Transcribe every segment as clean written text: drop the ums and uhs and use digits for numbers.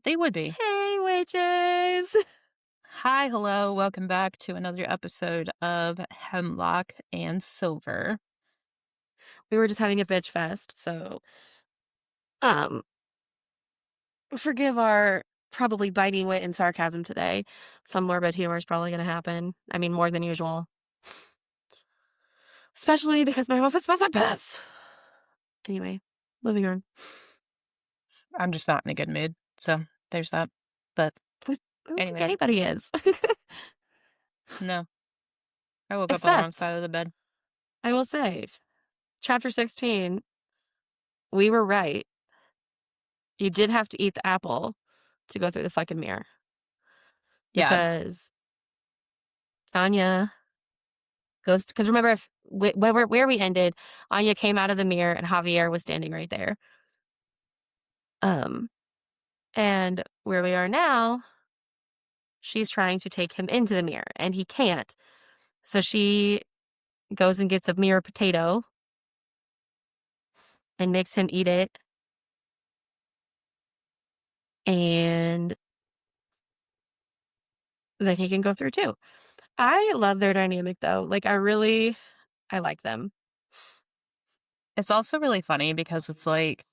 They would be. Hey, witches! Hi, hello, welcome back to another episode of Hemlock and Silver. We were just having a bitch fest, so um, forgive our probably biting wit and sarcasm today. Some morbid humor is probably going to happen. I mean, more than usual. Especially because my office smells like piss. Anyway, moving on. I'm just not in a good mood, so there's that. But I don't think anyway, anybody is. no, I woke up on the wrong Except, side of the bed. I will say, chapter 16, we were right. You did have to eat the apple to go through the fucking mirror. Yeah, Because Anya goes, because remember, if where we ended, Anya came out of the mirror and Javier was standing right there. Um, and where we are now, she's trying to take him into the mirror and he can't. So she goes and gets a mirror potato and makes him eat it. And then he can go through too. I love their dynamic though. Like, I like them. it's also really funny because it's like,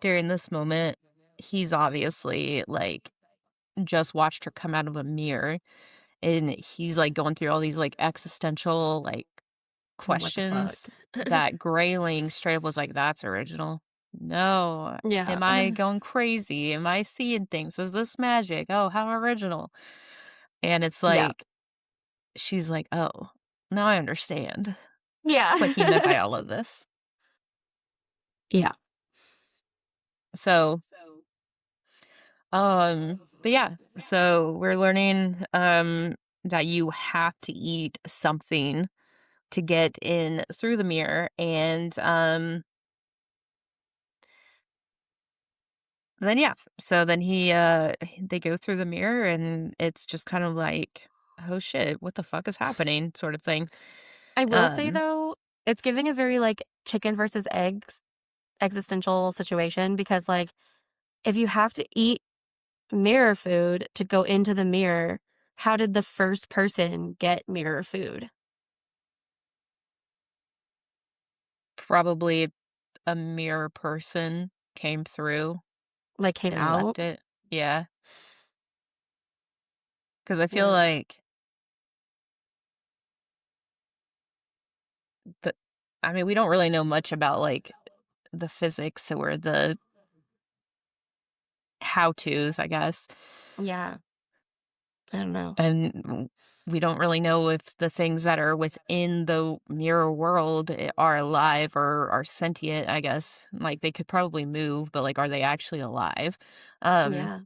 during this moment, he's obviously like just watched her come out of a mirror and he's like going through all these like existential like What the fuck? questions that Grayling straight up was like, "That's original. No. Yeah. Am I going crazy? Am I seeing things? Is this magic? Oh, how original." And it's Yeah. like, she's like, "Oh, now I understand what he meant Yeah. by all of this." Yeah. So, but yeah, so we're learning, that you have to eat something to get in through the mirror, and, then yeah, so then they go through the mirror and it's just kind of like, "Oh shit, what the fuck is happening?" sort of thing. I will say Um, though, it's giving a very like chicken versus eggs existential situation because like if you have to eat mirror food to go into the mirror, how did the first person get mirror food? Probably a mirror person came through Like came and out? left it. Yeah, because I feel Yeah. like the I mean, we don't really know much about, like, the physics or the how-tos, I guess. Yeah. I don't know. And we don't really know if the things that are within the mirror world are alive or are sentient, I guess. Like they could probably move, but like are they actually alive? Um Yeah.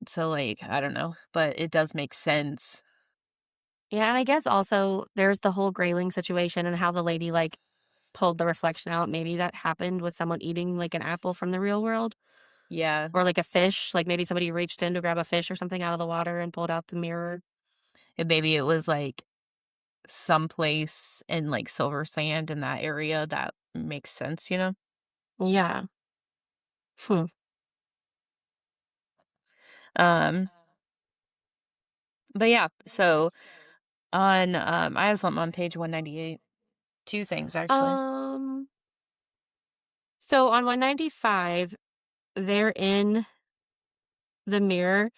so like I don't know, but it does make sense. Yeah, and I guess also there's the whole grayling situation and how the lady like pulled the reflection out. Maybe that happened with someone eating like an apple from the real world Yeah. or like a fish. Like maybe somebody reached in to grab a fish or something out of the water and pulled out the mirror. And maybe it was like someplace in like Silver Sand in that area that makes sense, you know? Yeah. Hmm. Um but yeah, so on I have something on page 198. Two things actually. Um, so on 195, they're in the mirror.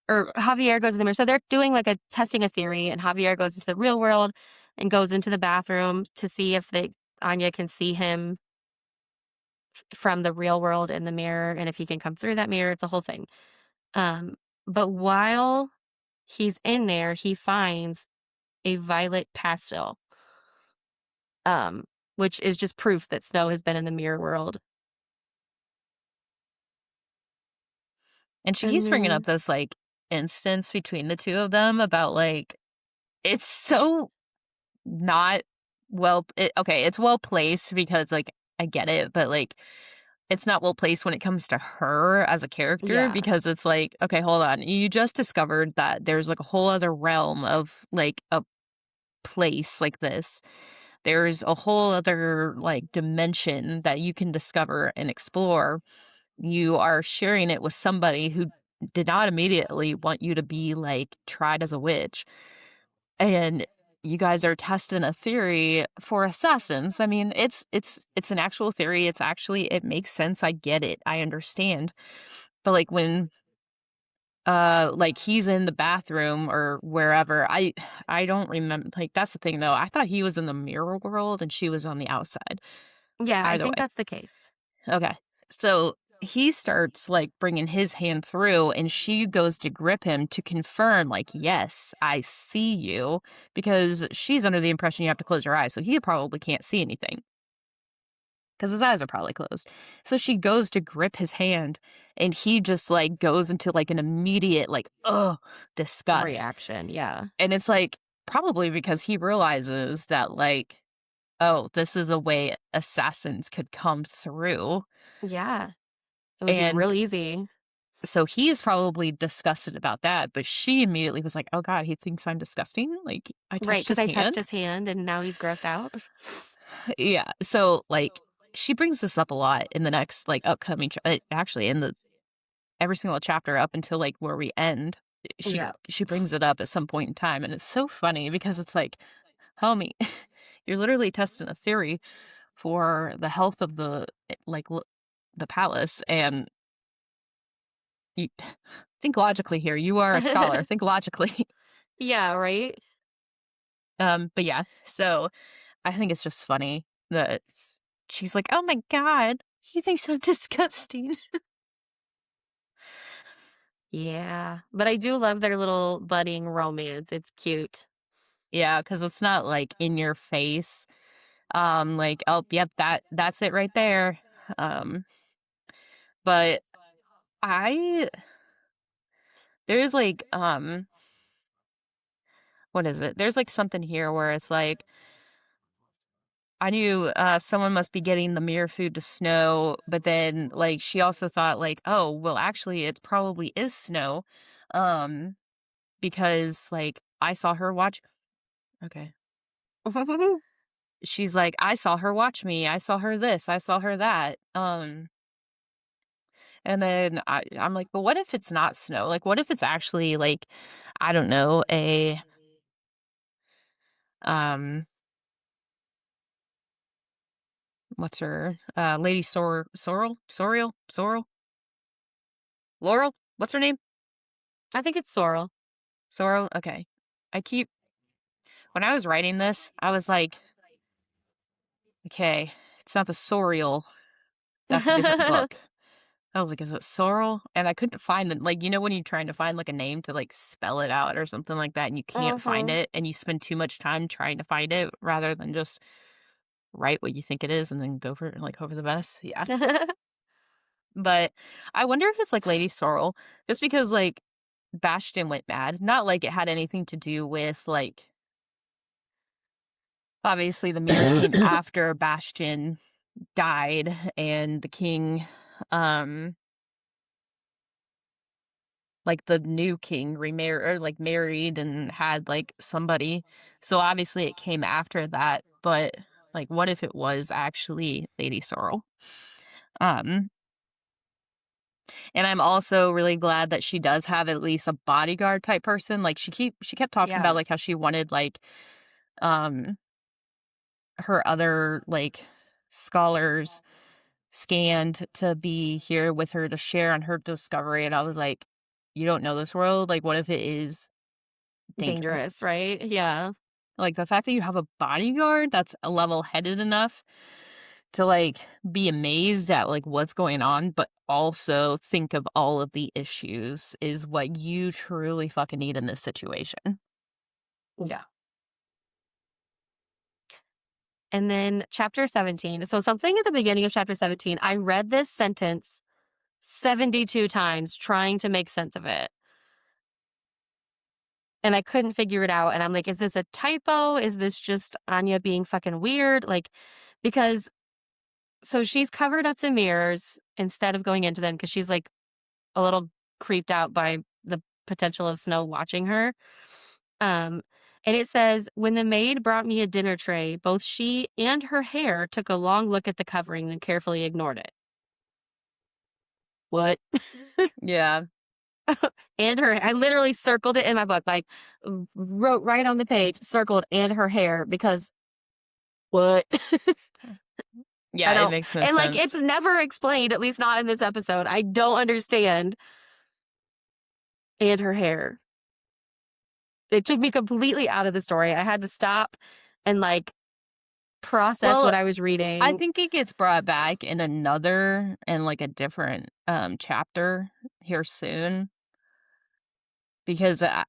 Or Javier goes in the mirror. So they're doing like a testing a theory, and Javier goes into the real world and goes into the bathroom to see if Anya can see him from the real world in the mirror and if he can come through that mirror. It's a whole thing. Um, but while he's in there, he finds a violet pastel, um, which is just proof that Snow has been in the mirror world. And she And keeps bringing then up this, like, instance between the 2 of them about, like it's so not okay, it's well placed because, like, I get it, but, like, it's not well placed when it comes to her as a character yeah, because it's like, "Okay, hold on. You just discovered that there's, like, a whole other realm of, like, a place like this. There's a whole other, like, dimension that you can discover and explore." you are sharing it with somebody who did not immediately want you to be, like, tried as a witch, and you guys are testing a theory for assassins. I mean, it's an actual theory, it's actually it makes sense, I get it, I understand. But, like, when, like, he's in the bathroom or wherever, I don't remember. Like, that's the thing, though, I thought he was in the mirror world and she was on the outside. Yeah, I Either think way. that's the case. Okay. So he starts like bringing his hand through, and she goes to grip him to confirm, like, yes, I see you, because she's under the impression you have to close your eyes. So he probably can't see anything because his eyes are probably closed. So she goes to grip his hand, and he just like goes into like an immediate, like, oh, disgust. Reaction, yeah. And it's like probably because he realizes that, like, oh, this is a way assassins could come through. Yeah, it would be And real easy. so he's probably disgusted about that, but she immediately was like, "Oh god, he thinks I'm disgusting? Like, I Right, touched because his I touched hand?" his hand and now he's grossed out. Yeah, so, like, she brings this up a lot in the next, like, upcoming actually, in the every single chapter up until, like, where we end, Yeah. she brings it up at some point in time, and it's so funny because it's like, "Homie, you're literally testing a theory for the health of the, like, the palace, and you think logically here, you are a scholar, think logically." Yeah, right? But yeah, so I think it's just funny that she's like, "Oh my god, he thinks I'm disgusting." Yeah, but I do love their little budding romance, it's cute. Yeah, because it's not like in your face. Like, oh, yep, that's it right there. Um, but I there's like what is it? There's like something here where it's like I knew someone must be getting the mirror food to Snow, but then like she also thought like, oh, well, actually, it probably is Snow. Um, because, like, I saw her watch okay. She's like, "I saw her watch me. I saw her this. I saw her that." And then I'm like, "But what if it's not snow? Like, what if it's actually, like, I don't know, a, um, what's her, Lady Laurel? What's her name? I think it's Sorrel. Sorrel? Okay. I keep when I was writing this, I was like, "Okay, it's not the Sorial. That's a different book." I was like, "Is it Sorrel?" And I couldn't find the like, when you're trying to find, like, a name to, like, spell it out or something like that, and you can't find Mhm. it, and you spend too much time trying to find it rather than just write what you think it is and then go for, like, hope for the best? Yeah. But I wonder if it's, like, Lady Sorrel, just because, like, Bastion went mad. Not like it had anything to do with, like, obviously, the mirrors came after Bastion died and the king, um like, the new king remarried or, like, married and had, like, somebody. So, obviously, it came after that, but, like, what if it was actually Lady Sorrel? Um, and I'm also really glad that she does have at least a bodyguard type person. Like, she kept talking about, Yeah, like, how she wanted, like, um, her other, like, scholars scanned to be here with her to share on her discovery, and I was like, "You don't know this world? Like, what if it is dangerous?" dangerous, right? Yeah. Like, the fact that you have a bodyguard that's level-headed enough to, like, be amazed at, like, what's going on, but also think of all of the issues is what you truly fucking need in this situation. Yeah. And then chapter 17. So something at the beginning of chapter 17, I read this sentence 72 times trying to make sense of it. And I couldn't figure it out. And I'm like, is this a typo? Is this just Anya being fucking weird? Like, because so she's covered up the mirrors instead of going into them because she's like a little creeped out by the potential of Snow watching her. Um, and it says, when the maid brought me a dinner tray, both she and her hair took a long look at the covering, then carefully ignored it. what? Yeah. And her I literally circled it in my book, like, wrote right on the page, circled "and her hair" because what? I Yeah, it don't makes no and, like, it's sense. never explained, at least not in this episode. I don't understand "and her hair." It took me completely out of the story. I had to stop and, like, process what Well, I was I reading. think it gets brought back in another and, like, a different, chapter here soon because I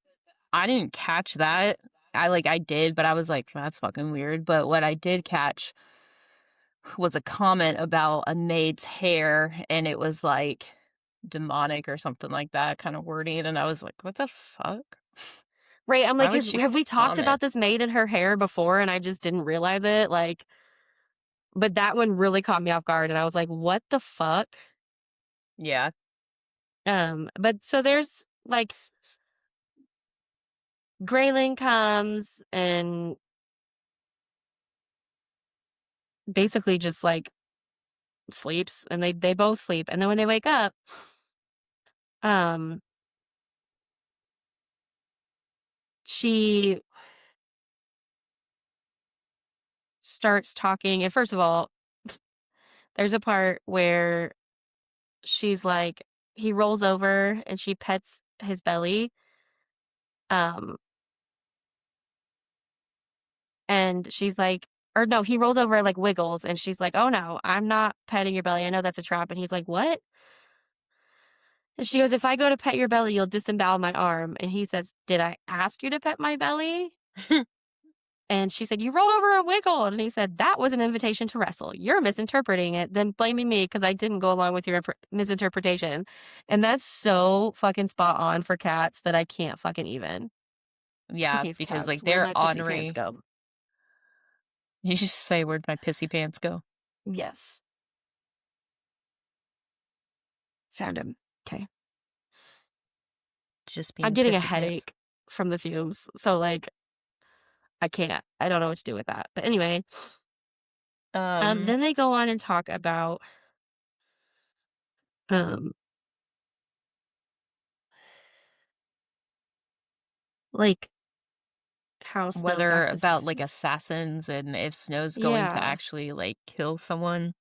didn't catch that. I did, but I was like, "That's fucking weird." But what I did catch was a comment about a maid's hair, and it was, like, demonic or something like that kinda wording, and I was like, "What the fuck? Right, I'm Why like, would "Has she have we talked comment?" about this maid and her hair before and I just didn't realize it?" Like, but that one really caught me off guard, and I was like, "What the fuck?" Yeah. But so there's, like, Grayling comes and basically just, like, sleeps, and they both sleep, and then when they wake up, um, she starts talking and first of all, there's a part where she's like he rolls over and she pets his belly, um, and she's like or no, he rolls over, like, wiggles, and she's like, "Oh, no, I'm not petting your belly, I know that's a trap," and he's like, "What?" And she goes, "If I go to pet your belly, you'll disembowel my arm," and he says, "Did I ask you to pet my belly?" And she said, "You rolled over and wiggled." And he said, "That was an invitation to wrestle. You're misinterpreting it, then blaming me because I didn't go along with your misinterpretation." And that's so fucking spot on for cats that I can't fucking even. Yeah, Speaking of because, cats, like, where'd they're my pissy pants ornery. go? You just say, "Where'd my pissy pants go?" Yes, found him. Okay. Just I'm being getting a pissy pants. headache from the fumes. So, like, I can't. I don't know what to do with that. But anyway, Um, then they go on and talk about, um, like, how Snow whether got the about, like, assassins and if Snow's going to yeah. actually, like, kill someone.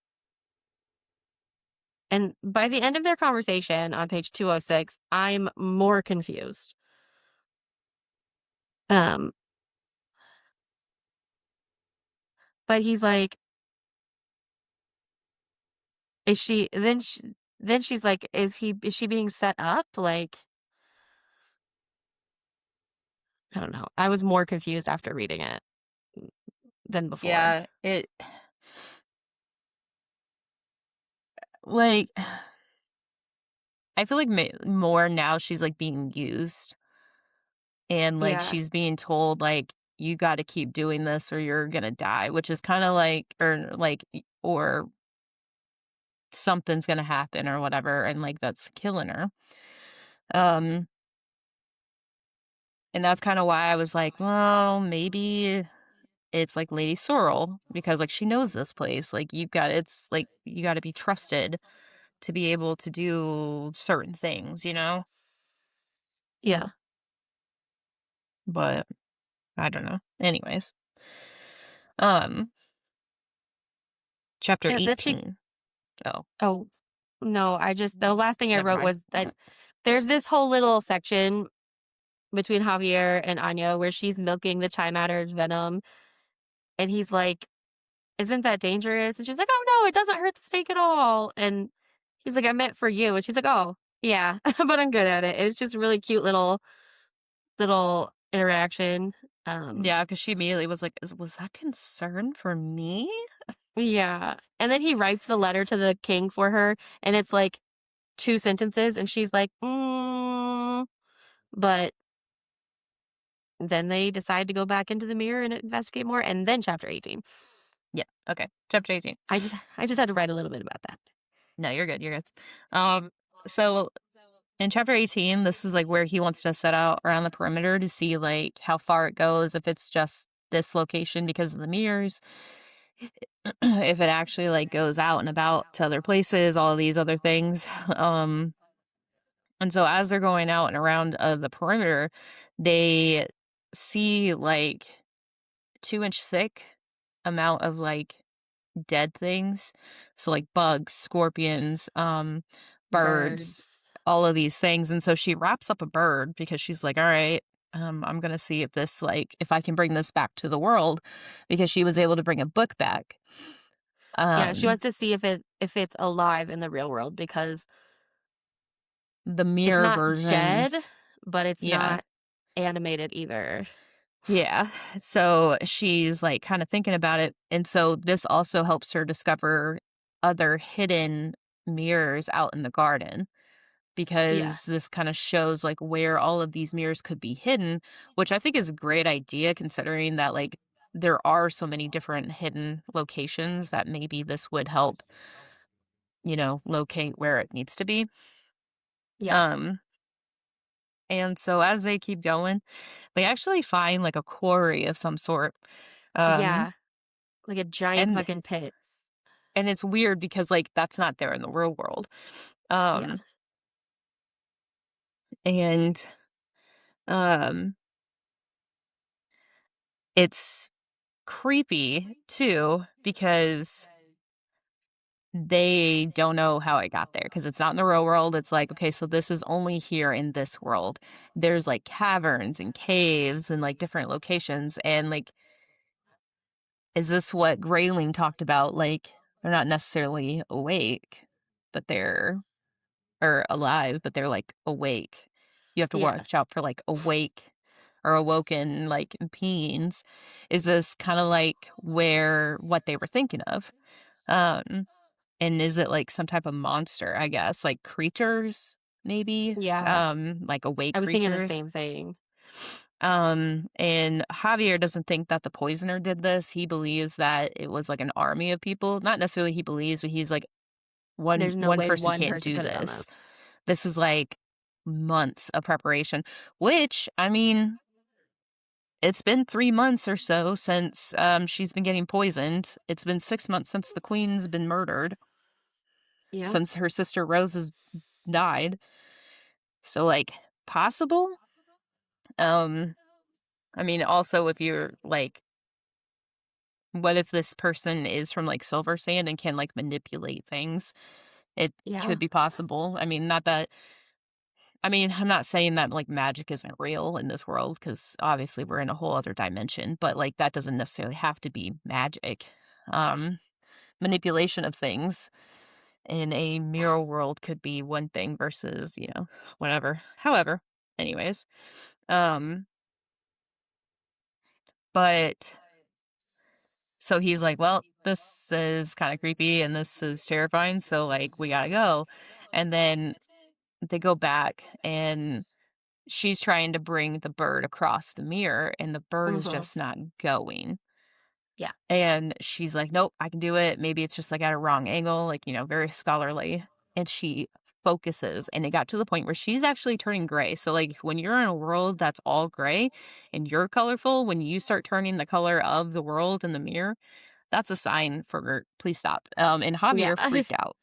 And by the end of their conversation on page 206, I'm more confused. Um, but he's like, "Is she?" Then she's like, Is she being set up?" Like, I don't know. I was more confused after reading it than before. Yeah, it like, I feel like more now she's, like, being used and, like, Yeah, she's being told, like, "You gotta keep doing this or you're gonna die," which is kinda like or something's gonna happen or whatever, and, like, that's killing her. Um, and that's kinda why I was like, "Well, maybe it's, like, Lady Sorrel," because, like, she knows this place, like, you gotta be trusted to be able to do certain things, you know? yeah, But I don't know. Anyways, um, chapter and then she 18. Oh, oh, no, the last thing I never wrote mind. was that there's this whole little section between Javier and Anya where she's milking the chime adder's venom, and he's like, "Isn't that dangerous?" And she's like, "Oh, no, it doesn't hurt the snake at all." And he's like, "I meant for you." And she's like, "Oh, yeah, but I'm good at it." It's just really cute little interaction. Um, Yeah, because she immediately was like, Was that concern for me?" yeah. And then he writes the letter to the king for her, and it's like 2 sentences, and she's like, but then they decide to go back into the mirror and investigate more, and then chapter 18. Yeah, okay. Chapter 18. I just had to write a little bit about that. No, you're good, you're good. Um, so in chapter 18, this is, like, where he wants to set out around the perimeter to see, like, how far it goes, if it's just this location because of the mirrors, if it actually, like, goes out and about to other places, all of these other things. And so as they're going out and around, the perimeter, they see, like, 2-inch thick amount of, like, dead things. So, like, bugs, scorpions, birds, Birds. all of these things, and so she wraps up a bird because she's like, "Alright, I'm gonna see if this, like if I can bring this back to the world," because she was able to bring a book back. Yeah, she Um, wants to see if it's alive in the real world because the it's mirror not dead, versions. but it's Yeah. not animated either. Yeah. So she's, like, kinda thinking about it, and so this also helps her discover other hidden mirrors out in the garden, Yeah. because this kinda shows, like, where all of these mirrors could be hidden, which I think is a great idea considering that, like, there are so many different hidden locations that maybe this would help, locate where it needs to be. Yeah. Um, and so as they keep going, they actually find, like, a quarry of some sort. Um, Yeah. Like a giant and fucking pit. and it's weird because, like, that's not there in the real world. Yeah. Um, and, um, it's creepy too because they don't know how it got there because it's not in the real world. It's like, okay, so this is only here in this world. There's like caverns and caves and like different locations. And like, is this what Grayling talked about? Like, they're not necessarily awake, but they're or alive, but they're like awake. You have to Yeah. watch out for like awake or awoken like beings. Is this kind of like where what they were thinking of? Um, And is it like some type of monster, I guess, like creatures maybe? Yeah. Like awake I was thinking the creatures? same thing. And Javier doesn't think that the poisoner did this. He believes that it was like an army of people. Not necessarily he believes, but he's like one There's no one way person one can't person do could have done this. this. This is like months of preparation, which I mean, it's been 3 months or so since she's been getting poisoned. It's been 6 months since the queen's been murdered, Yeah. since her sister Rose has died. So, like, possible? Um, I mean, also, if you're like, what if this person is from like Silver Sand and can like manipulate things? It Yeah. could be possible. I mean, not that, I mean, I'm not saying that like magic isn't real in this world because obviously we're in a whole other dimension, but like that doesn't necessarily have to be magic. Um, Manipulation of things in a mirror world could be one thing versus, whatever. However, anyways, um, but so he's like, "Well, this is kinda creepy and this is terrifying, so, like, we gotta go." And then they go back, and she's trying to bring the bird across the mirror, and the bird is Mhm. just not going. Yeah. And she's like, "Nope, I can do it. Maybe it's just, like, at a wrong angle," like, very scholarly. And she focuses, and it got to the point where she's actually turning gray. So, like, when you're in a world that's all gray and you're colorful, when you start turning the color of the world in the mirror, that's a sign for please stop. And Yeah. Javier freaked out.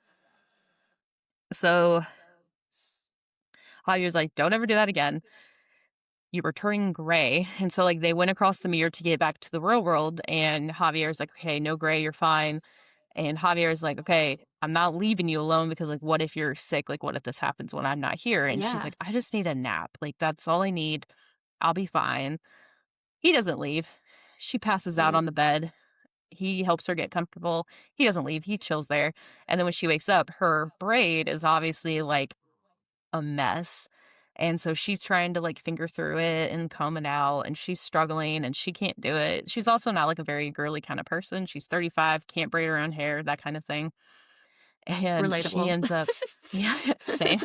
So Javier's like, don't ever do that again. You were turning gray. And so like they went across the mirror to get back to the real world. And Javier's like, okay, no gray, you're fine. And Javier's like, okay, I'm not leaving you alone because like what if you're sick? Like what if this happens when I'm not here? And she's Yeah. like, I just need a nap. Like that's all I need. I'll be fine. He doesn't leave. She passes out Mm. on the bed. He helps her get comfortable. He doesn't leave, he chills there, and then when she wakes up, her braid is obviously, like, a mess, and so she's trying to, like, finger through it and comb it out, and she's struggling, and she can't do it. She's also not, like, a very girly kinda person. She's 35, can't braid her own hair, that kind of thing, and she Relatable. ends up yeah, same.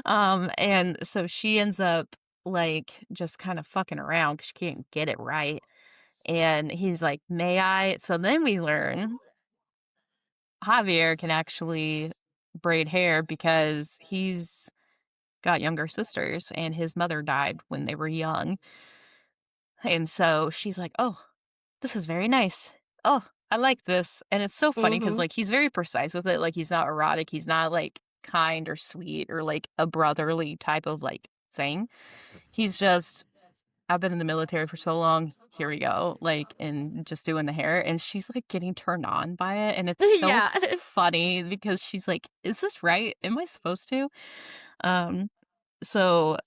And so she ends up, like, just kinda fucking around because she can't get it right, and he's like, "May I?" So then we learn Javier can actually braid hair because he's got younger sisters and his mother died when they were young. And so she's like, "Oh, this is very nice. Oh." I like this, and it's so funny because Mhm. like, he's very precise with it, like, he's not erotic, he's not, like, kind or sweet or, like, a brotherly type of, like, thing. He's just, "I've been in the military for so long, here we go," like, and just doing the hair, and she's, like, getting turned on by it, and it's so Yeah. funny because she's like, "Is this right? Am I supposed to?" Um, so,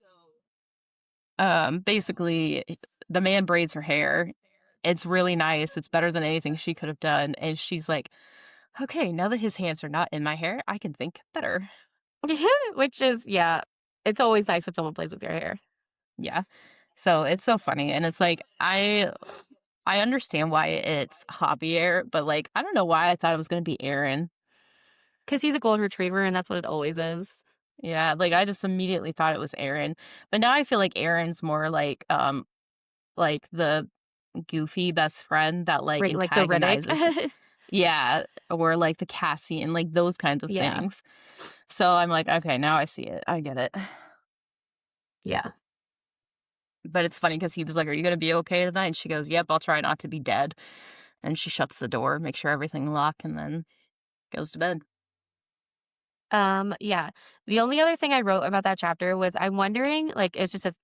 basically, the man braids her hair. It's really nice, it's better than anything she could have done, and she's like, "Okay, now that his hands are not in my hair, I can think better." Which is yeah, it's always nice when someone plays with your hair Yeah. So, it's so funny, and it's like, I understand why it's Javier, but, like, I don't know why I thought it was gonna be Aaron. because he's a golden retriever, and that's what it always is. Yeah, like, I just immediately thought it was Aaron, but now I feel like Aaron's more like the goofy best friend that, like, Right, like the Riddick. antagonizes. Yeah, or like the Cassian, like those kinds of Yeah, things. So I'm like, "Okay, now I see it. I get it." yeah. But it's funny because he was like, "Are you gonna be okay tonight?" And she goes, "Yep, I'll try not to be dead." And she shuts the door, makes sure everything locked, and then goes to bed. Yeah. The only other thing I wrote about that chapter was I'm wondering, like, it's just a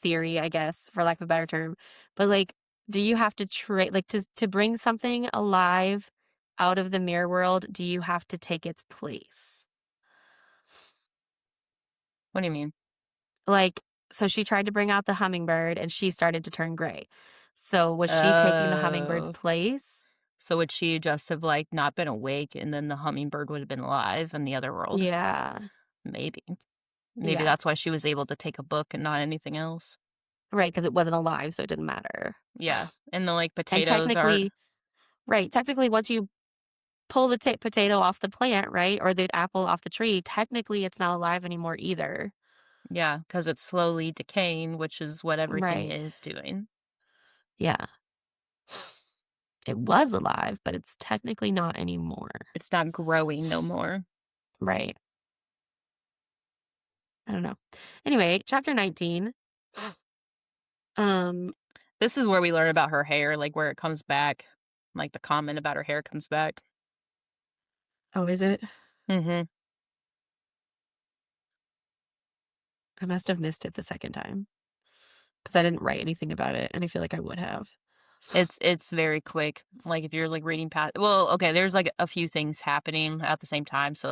theory, I guess, for lack of a better term, but like, do you have to trade like to bring something alive out of the mirror world, do you have to take its place? What do you mean? Like, so she tried to bring out the hummingbird and she started to turn gray. So was she taking the hummingbird's Oh. place? So would she just have, like, not been awake, and then the hummingbird would have been alive in the other world? Yeah. Maybe. Maybe Yeah. that's why she was able to take a book and not anything else. Right, because it wasn't alive, so it didn't matter. Yeah, and the, like, And potatoes are technically, right, technically, once you pull the potato off the plant, right, or the apple off the tree, technically it's not alive anymore either. yeah, because it's slowly decaying, which is what everything Right. is doing. Yeah. It was alive, but it's technically not anymore. It's not growing no more. Right. I don't know. Anyway, chapter 19. Um, This is where we learn about her hair, like, where it comes back, like, the comment about her hair comes back. oh, is it? Mhm. I must have missed it the second time because I didn't write anything about it, and I feel like I would have. It's very quick, like, if you're, like, reading past well, okay, there's, like, a few things happening at the same time, so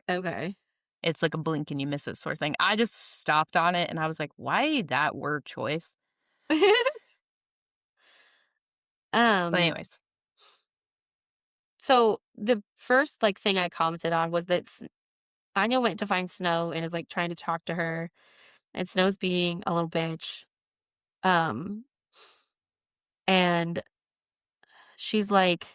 Okay. it's like a blink and you miss it sort of thing. I just stopped on it and I was like, "Why that word choice?" But um, anyways, so the first like thing I commented on was that Anya went to find Snow and is like trying to talk to her, and Snow's being a little bitch. Um, and she's like,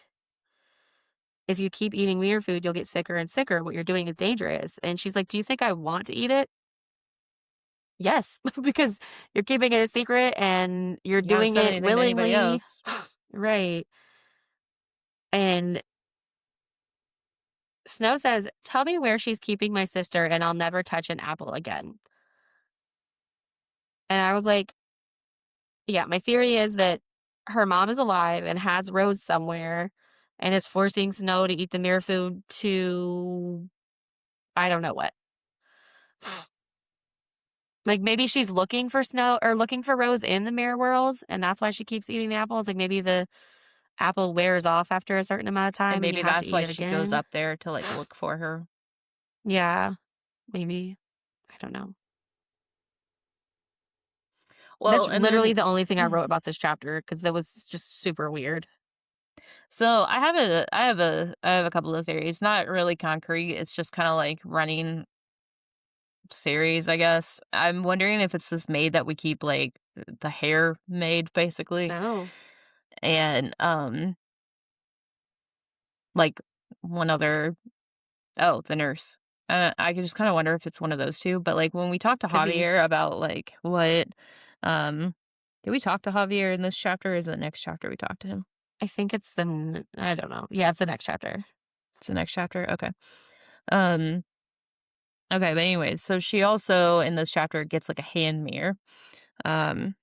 if you keep eating weird food, you'll get sicker and sicker. What you're doing is dangerous. And she's like, do you think I want to eat it? Yes, because you're keeping it a secret and you're you haven't doing said it anything to anybody willingly. else. Right. And Snow says, tell me where she's keeping my sister and I'll never touch an apple again. And I was like, yeah, my theory is that her mom is alive and has Rose somewhere and is forcing Snow to eat the mirror food to, I don't know what. Like, maybe she's looking for Snow or looking for Rose in the mirror world, and that's why she keeps eating the apples. Like, maybe the apple wears off after a certain amount of And time and you maybe have to that's eat why it she goes again. up there to like look for her. Yeah, maybe. I don't know. Well, That's and literally then the only thing I wrote about this chapter because that was just super weird. so I have a couple of theories. Not really concrete. It's just kind of like running theories, I guess. I'm wondering if it's this maid that we keep like the hair maid basically. Oh, And like one other oh, the nurse. I can just kinda wonder if it's one of those 2, but, like, when we talked to could be. Javier about, like, what, um did we talk to Javier in this chapter, or is it the next chapter we talked to him? I think it's I don't know. Yeah, it's the next chapter. It's the next chapter? Okay. Um, okay, but anyways, so she also, in this chapter, gets, like, a hand mirror, um,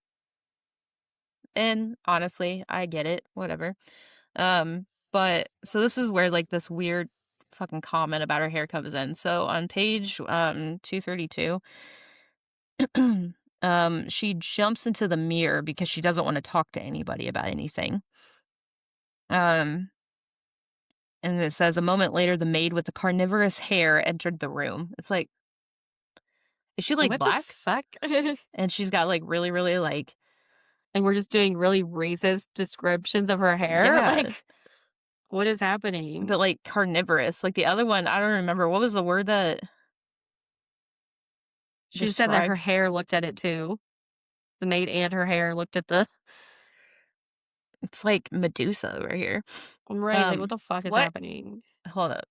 and honestly, I get it, whatever. Um, But so this is where like this weird fucking comment about her hair comes in. So on page 232, she jumps into the mirror because she doesn't want to talk to anybody about anything. Um and it says a moment later the maid with the carnivorous hair entered the room. It's like, is she like What the black? fuck? And And she's got like really really like, we're just doing really racist descriptions of her hair? yeah, Like, what is happening? but like carnivorous. Like the other one, I don't remember what was the word that She said that her described. hair looked at it too. The maid and her hair looked at the It's like Medusa over here. right, like, what Um, the fuck is what? happening? Hold up.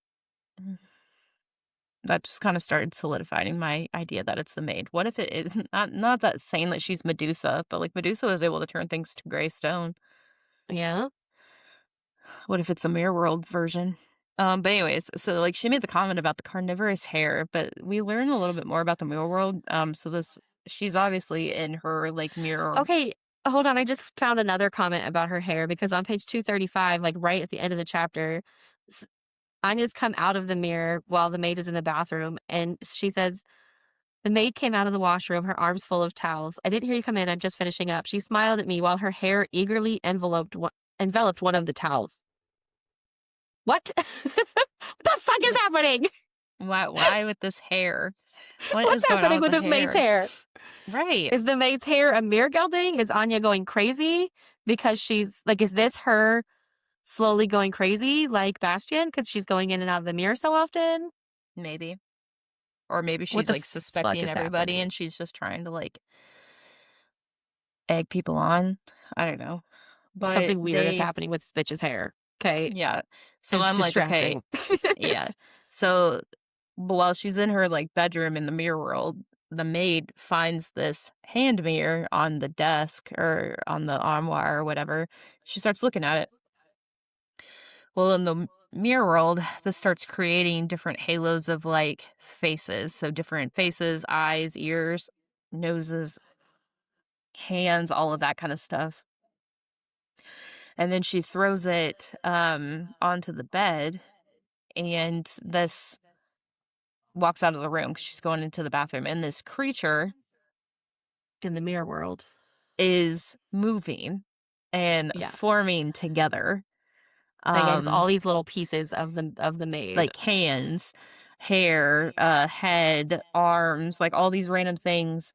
That just kind of started solidifying my idea that it's the maid. What if it is not that saying that she's Medusa, but like Medusa was able to turn things to gray stone. Yeah? What if it's a mirror world version? But anyways, so like she made the comment about the carnivorous hair, but we learn a little bit more about the mirror world. So this she's obviously in her like mirror. Okay, hold on, I just found another comment about her hair because on page 235, like, right at the end of the chapter, s Anya's come out of the mirror while the maid is in the bathroom, and she says, "The maid came out of the washroom, her arms full of towels. I didn't hear you come in, I'm just finishing up." She smiled at me while her hair eagerly enveloped one of the towels. What? What the fuck is happening? Why with this hair? What is What's going on happening with with the this maid's hair? hair? Right. Is the maid's hair a mirror gelding? Is Anya going crazy because she's like, is this her slowly going crazy like Bastion because she's going in and out of the mirror so often? Maybe. Or maybe What she's the like fuck suspecting is everybody happening? and she's just trying to like egg people on. I don't know. But Something weird is they, happening with this bitch's hair. Okay. yeah. So It's I'm like, okay, distracting. yeah. So while she's in her like bedroom in the mirror world, the maid finds this hand mirror on the desk or on the armoire or whatever. She starts looking at it. Well, in the mirror world, this starts creating different halos of like faces. So different faces, eyes, ears, noses, hands, all of that kind of stuff. And then she throws it onto the bed, and this walks out of the room 'cause she's going into the bathroom. And this creature In the mirror world. is moving and Yeah. forming together. Like it's all Um, these little pieces of the maid. like hands, hair, head, arms, like all these random things.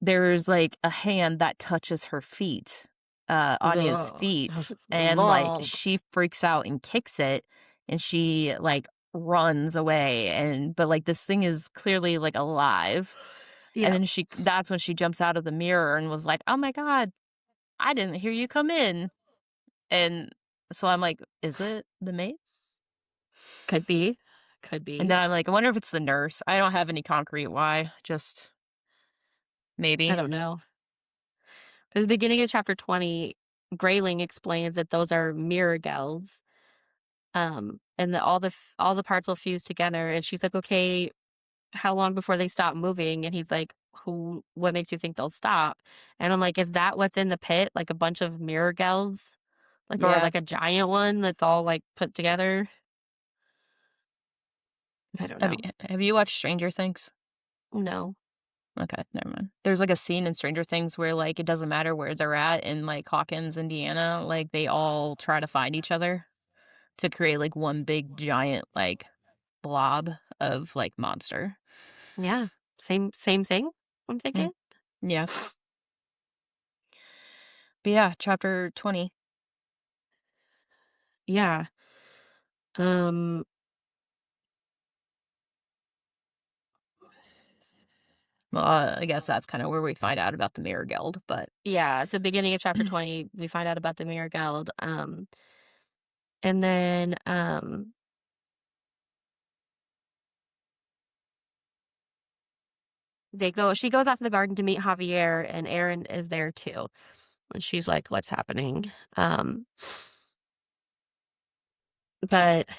There's like a hand that touches her feet, Anya's Ugh. feet, and like Ugh. she freaks out and kicks it, and she like runs away, and but like this thing is clearly like alive. And Yeah. then that's when she jumps out of the mirror and was like, "Oh my god, I didn't hear you come in." And so I'm like, "Is it the maid?" Could be. Could And be. then I'm like, "I wonder if it's the nurse." I don't have any concrete why, just I maybe. don't know. At the beginning of chapter 20, Grayling explains that those are mirror gelds, and that all the parts will fuse together. And she's like, "Okay, how long before they stop moving?" And he's like, "Who? What makes you think they'll stop?" And I'm like, "Is that what's in the pit? Like a bunch of mirror gelds, like or Yeah. like a giant one that's all like put together?" I don't know. Have you watched Stranger Things? No. Okay, never mind. There's like a scene in Stranger Things where like it doesn't matter where they're at in like Hawkins, Indiana, like they all try to find each other to create like one big giant like blob of like monster. Yeah. Same thing. I'm Mm, thinking. yeah. But yeah, chapter 20. Yeah. Um. Well, I guess that's kind of where we find out about the Mirror Guild, but Yeah. At the beginning of chapter 20, we find out about the mirror geld. And then they go. She goes out to the garden to meet Javier, and Erin is there too. And she's like, "What's happening?" Um. But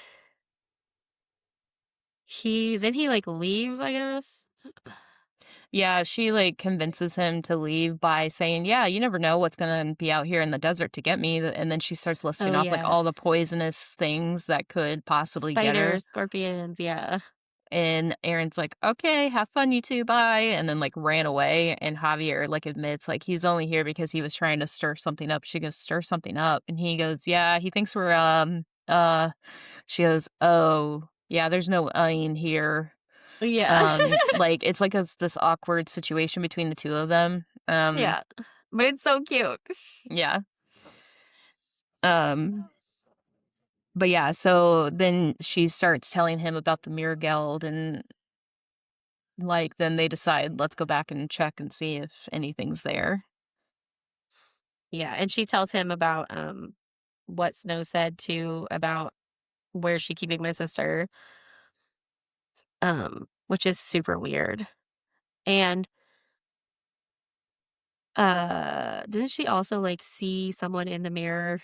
he like leaves, I guess. Yeah, she, like, convinces him to leave by saying, "Yeah, you never know what's gonna be out here in the desert to get me," and then she starts Oh, listing off, like, yeah. all the poisonous things that could possibly get her, Spiders, scorpions, yeah. and Aaron's like, "Okay, have fun, you 2, bye," and then, like, ran away, and Javier, like, admits, like, he's only here because he was trying to stir something up. She goes, "Stir something up?" And he goes, "Yeah, he thinks we're, she goes, "Oh, yeah, there's no 'ein' here." Yeah. Like, it's like this awkward situation between the 2 of them. Yeah. But it's so cute. Yeah. Um, but yeah, so then she starts telling him about the Mirror Geld and, like, then they decide, "Let's go back and check and see if anything's there." Yeah, and she tells him about, what Snow said too about where's she keeping my sister, which is super weird. And, didn't she also, like, see someone in the mirror?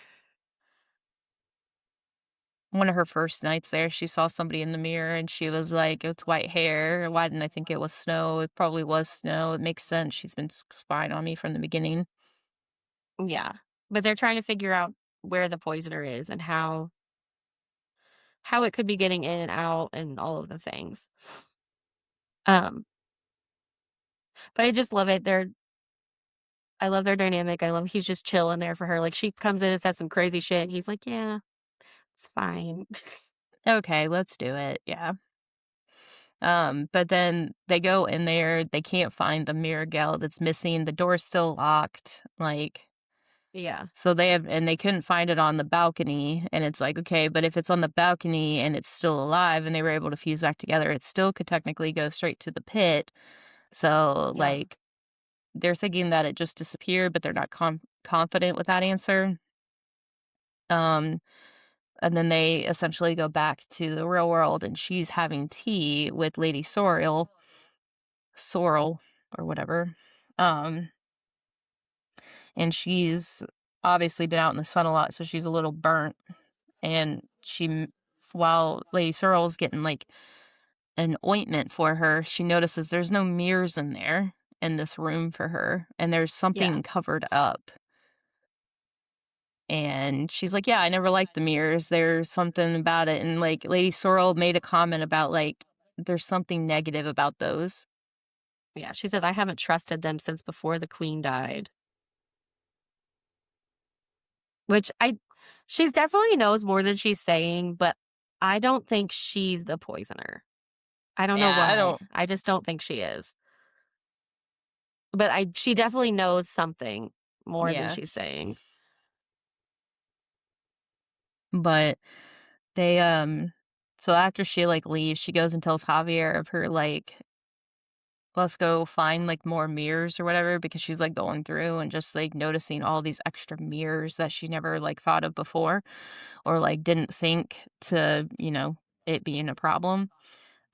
One of her first nights there, she saw somebody in the mirror and she was like, "It's white hair. Why didn't I think it was Snow? It probably was Snow. It makes sense. She's been spying on me from the beginning." Yeah. But they're trying to figure out where the poisoner is and how it could be getting in and out and all of the things. Um, but I just love it. I love their dynamic. I love he's just chilling there for her. Like she comes in and says some crazy shit. And he's like, "Yeah, it's fine." Okay, let's do it. Yeah. But then they go in there, they can't find the mirror geld, it's missing, the door's still locked, like, Yeah. so they couldn't find it on the balcony, and it's like, okay, but if it's on the balcony and it's still alive and they were able to fuse back together, it still could technically go straight to the pit. So, Yeah. like, they're thinking that it just disappeared, but they're not confident with that answer. Um, and then they essentially go back to the real world, and she's having tea with Lady Sorrel or whatever. Um, and she's obviously been out in the sun a lot, so she's a little burnt. And while Lady Sorrel's getting like an ointment for her, she notices there's no mirrors in there in this room for her, and there's Yeah. something covered up. And she's like, "Yeah, I never liked the mirrors. There's something about it." And like Lady Sorrel made a comment about like there's something negative about those. Yeah. She says, "I haven't trusted them since before the queen died." Which she's definitely knows more than she's saying, but I don't think she's the poisoner. I don't know Yeah, I why. don't. I just don't think she is. But she definitely knows something more than Yeah, she's saying. but they so after she like leaves, she goes and tells Javier of her like let's go find like more mirrors or whatever because she's like going through and just like noticing all these extra mirrors that she never like thought of before or like didn't think to, it being a problem.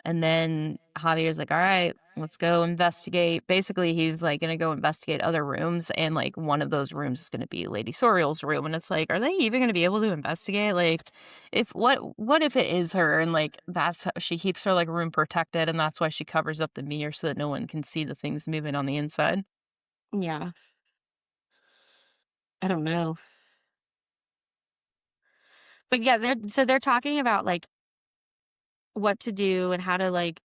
And then Javier's like, "All right, let's go investigate." Basically, he's like going to go investigate other rooms, and like one of those rooms is going to be Lady Soriel's room. And it's like, are they even going to be able to investigate? Like, if what if it is her, and like that's how she keeps her like room protected, and that's why she covers up the mirror so that no one can see the things moving on the inside. Yeah. I don't know. But yeah, they're talking about like what to do and how to like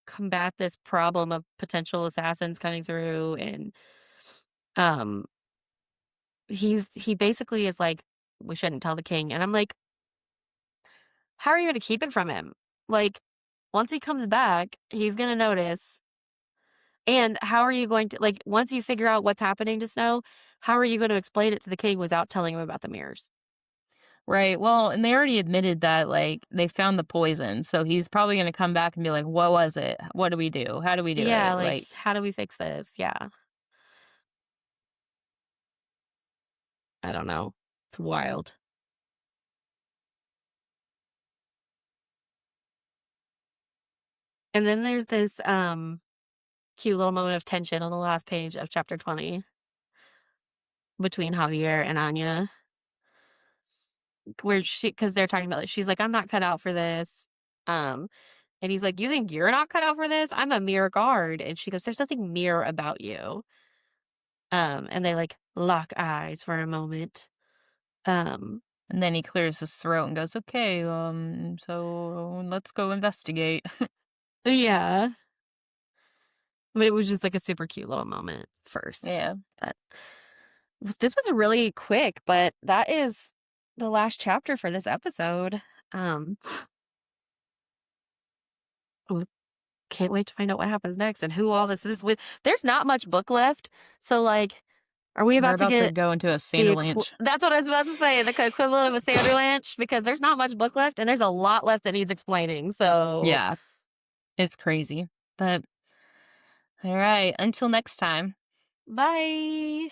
combat this problem of potential assassins coming through and um he basically is like we shouldn't tell the king and I'm like how are you going to keep it from him? Like once he comes back, he's going to notice. And how are you going to like once you figure out what's happening to Snow, how are you going to explain it to the king without telling him about the mirrors? Right. Well, and they already admitted that like they found the poison, so he's probably going to come back and be like, "What was it? What do we do? How do we do Yeah, it?" like Like, how do we fix this? Yeah. I don't know. It's wild. And then there's this cute little moment of tension on the last page of chapter 20 between Javier and Anya, where because they're talking about, like, she's like, I'm not cut out for this. Um, And he's like, "You think you're not cut out for this? I'm a mere guard." And she goes, "There's nothing mere about you." And they, like, lock eyes for a moment. Um, And then he clears his throat and goes, "Okay, so let's go investigate." yeah, but it was just, like, a super cute little moment first. Yeah. But this was really quick, but that is the last chapter for this episode. Um, w Can't wait to find out what happens next and who all this is with. There's not much book left, so, like, are we They're about to about to get go into a that's what I was about to say, the equivalent of a Sanderlanche, because there's not much book left, and there's a lot left that needs explaining, so Yeah, it's crazy. But all right, until next time. bye.